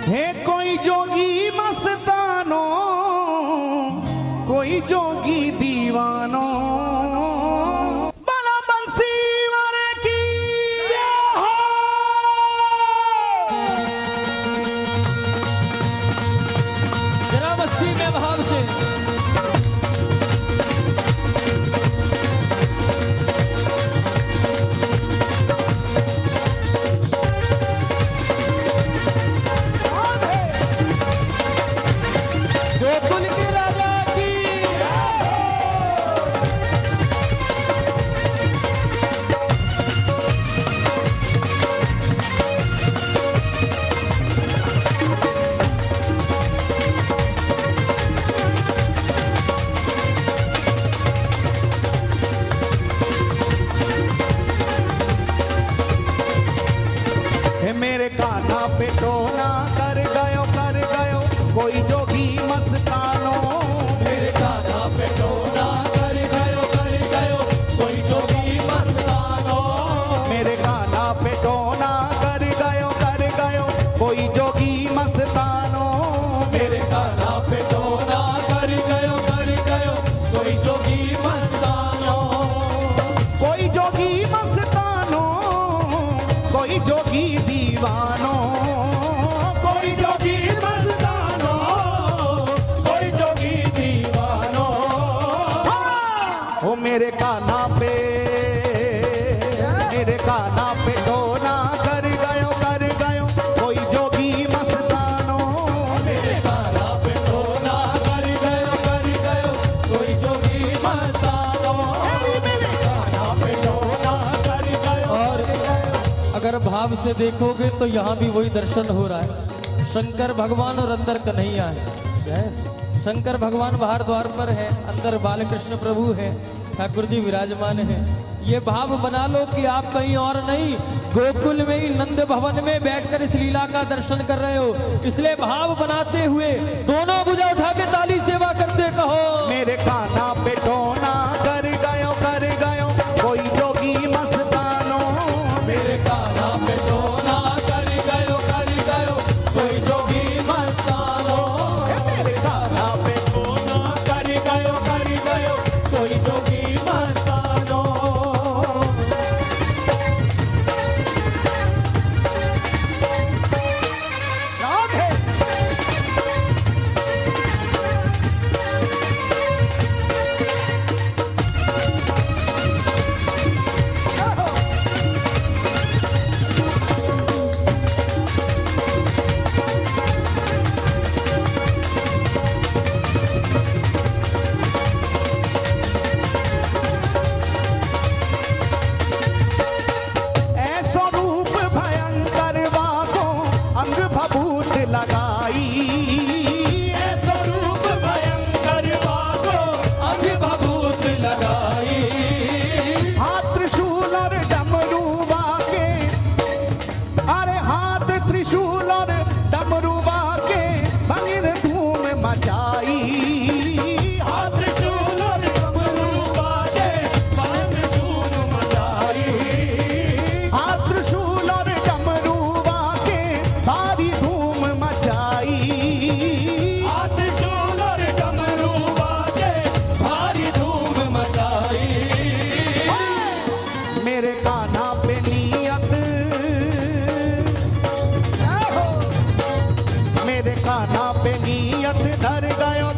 हे कोई जोगी मस्तानो, कोई जोगी दीवानो, बड़ा बंसी वाले की जय हो। जरा मस्ती में भाव से मेरे काना पे टोना कर गयो कोई जोगी मस्तानो। मेरे काना पे टोना कर गयो कोई जोगी मस्तानो। मेरे काना पे टोना कर गयो कोई जोगी मस्तानो। मेरे काना पे टोना कर गयो कोई जोगी मस्तानो। कोई जोगी मस्तानो, कोई जोगी दीवानो, कोई जोगी मस्तानो, कोई जोगी दीवानो। ओ मेरे काना पे टोना कर गयो कोई जोगी मस्तानो। मेरे काना पे टोना कर गयो कोई जोगी मस्तानो। मेरे काना पे टोना कर गयो। और अगर भाव से देखोगे तो यहाँ भी वही दर्शन हो रहा है। शंकर भगवान और अंदर कन्हैया है। शंकर भगवान बाहर द्वार पर है, अंदर बालकृष्ण प्रभु है, ठाकुर जी विराजमान है। ये भाव बना लो कि आप कहीं और नहीं, गोकुल में ही नंद भवन में बैठकर इस लीला का दर्शन कर रहे हो। इसलिए भाव बनाते हुए दोनों भुजा उठा के ताली सेवा करते कहो। मेरे काना पे टोना कर गयो कोई जोगी मस्तानो। मेरे काना पे टोना कर गयो कोई जोगी मस्तानो। मेरे काना पे टोना कर गयो कोई जोगी मस्तानो। राधे। ऐसो रूप भयंकर वाको अंग भभूत लगाई। ऐसा रूप भयंकर वाको अंग भभूत लगाई। हाथ त्रिशूल और डमरू वाके, अरे हाथ त्रिशूल और डमरू वाके भंगिर धूम मचाई। हाथ त्रिशूल और डमरू बाजे भंग धूम मचाई। हाथ त्रिशूल और डमरू वाके भारी धूम मचाई। हाथ त्रिशूल और डमरू बाजे भारी धूम मचाई। मेरे काना पे नियत, मेरे काना पे नियत धर गयो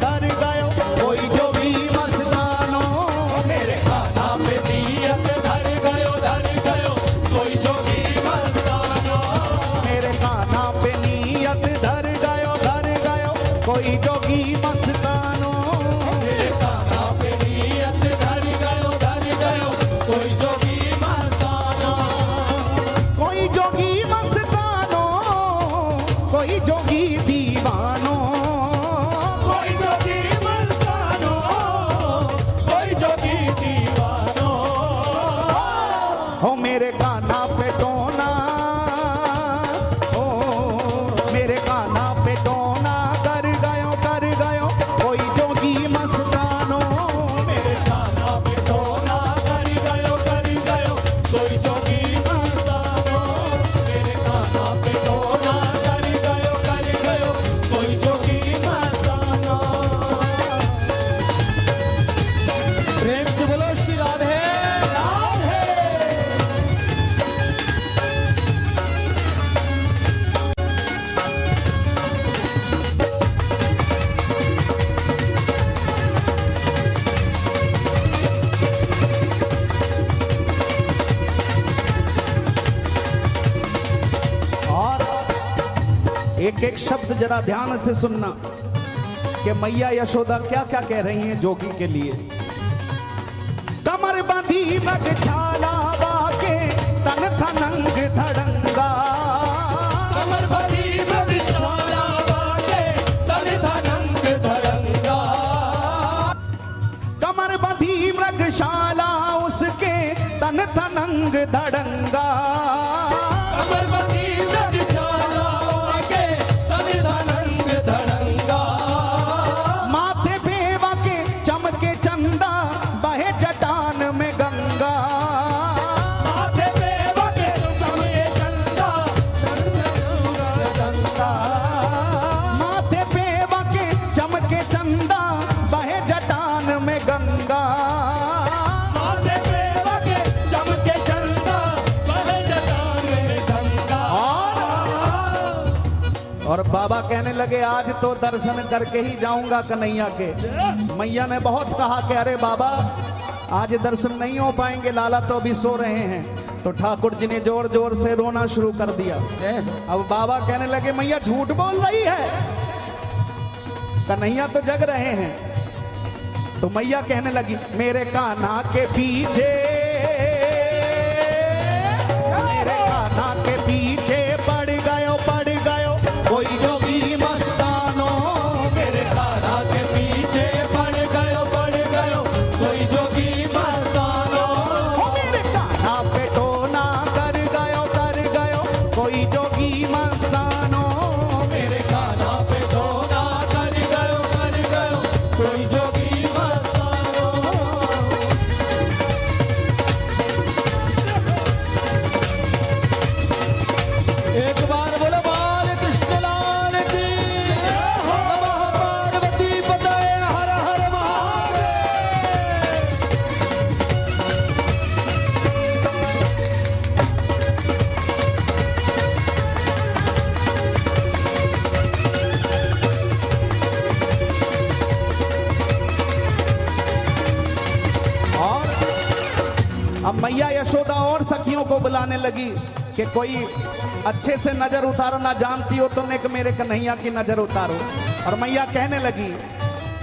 कोई जोगी मस्तानो। मेरे काना पे नियत धर गयो कोई जोगी मस्तानो। मेरे काना पे नियत धर गयो कोई जोगी मस्तानो। मेरे काना पे नियत धर गयो कोई जोगी मस्तानो। कोई जोगी मस्तानो, कोई जोगी दीवानो। कोई जोगी मस्तानो, कोई जोगी दीवानो। हो मेरे काना पे टोना, ओ मेरे काना पे टोना कर गयो कोई जोगी मस्तानो। मेरे काना पे टोना कर गयो कोई जोगी मस्तानो। मेरे काना पे टोना कर गयो एक एक शब्द जरा ध्यान से सुनना कि मैया यशोदा क्या क्या कह रही हैं जोगी के लिए। कमर बंधी मगछाला बाके तन थनंग धड़ंगा, कमर बंधी मगछाला बाके तन थनंग धड़ंगा, कमर बंधी मृगशाला उसके तन थनंग धड़ंगा, कमर बंधी मगछाला बाके तन थनंग धड़ंगा, माथे पे वाके चमके चंदा बहे जटान में गंगा, माथे पे वाके चमके चंदा गंगा, माथे पे वाके चमके चंदा बहे जटान में गंगा, माथे पे वाके चमके चंदा बहे जटान में गंगा। और बाबा कहने लगे आज तो दर्शन करके ही जाऊंगा कन्हैया के। मैया ने बहुत कहा कि अरे बाबा आज दर्शन नहीं हो पाएंगे, लाला तो अभी सो रहे हैं। तो ठाकुर जी ने जोर जोर से रोना शुरू कर दिया। अब बाबा कहने लगे मैया झूठ बोल रही है, कन्हैया तो जग रहे हैं। तो मैया कहने लगी मेरे कान्हा के पीछे, मेरे कान्हा के पीछे पड़ गयो कोई जोगी मस्तानो, मेरे कान्हा के पीछे पड़ गयो कोई जोगी मस्तानो, मेरे कान्हा पे टोना कर गयो कोई जोगी मस्तानो, मेरे कान्हा पे टोना कर गयो कोई जोगी मस्तानो। एक बार बोलो बाल कृष्ण लाल की, नमः पार्वती पतये हर हर महादेव। और अब मैया यशोदा और सखियों को बुलाने लगी कि कोई अच्छे से नजर उतारो, ना जानती हो तो ने मेरे कन्हैया की नजर उतारो। और मैया कहने लगी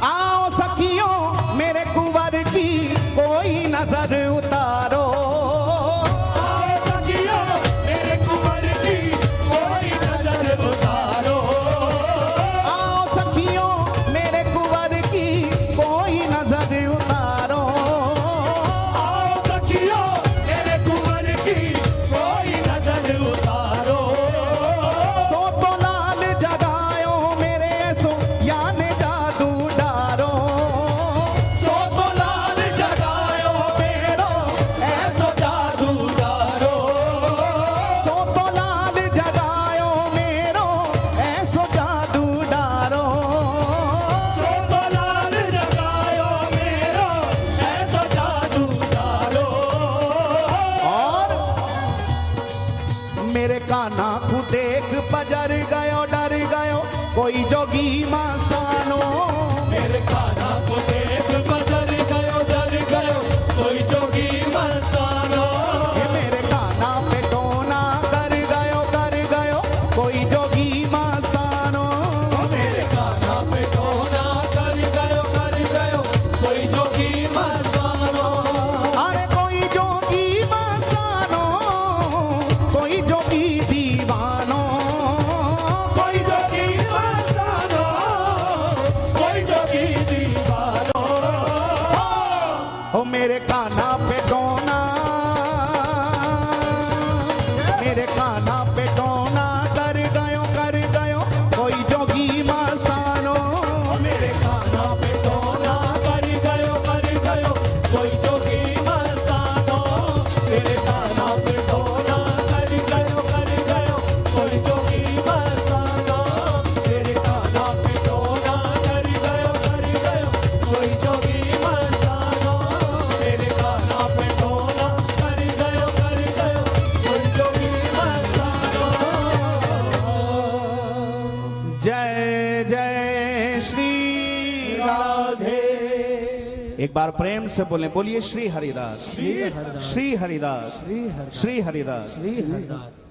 आओ सखियों मेरे कुंवर की कोई नजर उतारो, आओ सखियों मेरे कुंवर की कोई नजर उतारो, आओ सखियों मेरे कुंवर की कोई नजर उतारो, आओ सखियों मेरे कुंवर की कोई नजर उतारो, सो तो लाल जगायो मेरे सो यान जादू डारो, सो तो लाल जगायो मेरो ऐसो जादू डारो, सो तो लाल जगायो मेरो ऐसो जादू डारो, सो तो लाल जगायो मेरो ऐसो जादू डारो। और मेरे कान्हा को देख बजर गयो डर गयो कोई जोगी मस्तानो, मेरे कान्हा को देख बजर गयो डर गयो कोई जोगी मस्तानो, ये मेरे कान्हा पे टोना कर गयो कोई जोगी मस्तानो, मेरे कान्हा पे टोना कर गयो कोई जोगी मस्तानो, अरे कोई जोगी मस्तानो कोई जोगी दीवानो, कोई जोगी मस्तानो कोई जोगी दीवानो, हो मेरे कान्हा पे टोना, मेरे कान्हा पे टोना कर गयो कोई जोगी मस्तानो, मेरे कान्हा पे टोना कर गयो कोई जोगी मस्तानो, मेरे कान्हा पे टोना कर गयो कोई जोगी मस्तानो, मेरे कान्हा पे टोना कर गयो कोई जोगी मस्तानो, मेरे कान्हा पे टोना कर गयो कोई जोगी मस्तानो। जय जय श्री राधे। एक बार प्रेम से बोलिए श्री हरिदास, श्री हरिदास, श्री हरिदास। श्री हरिदास।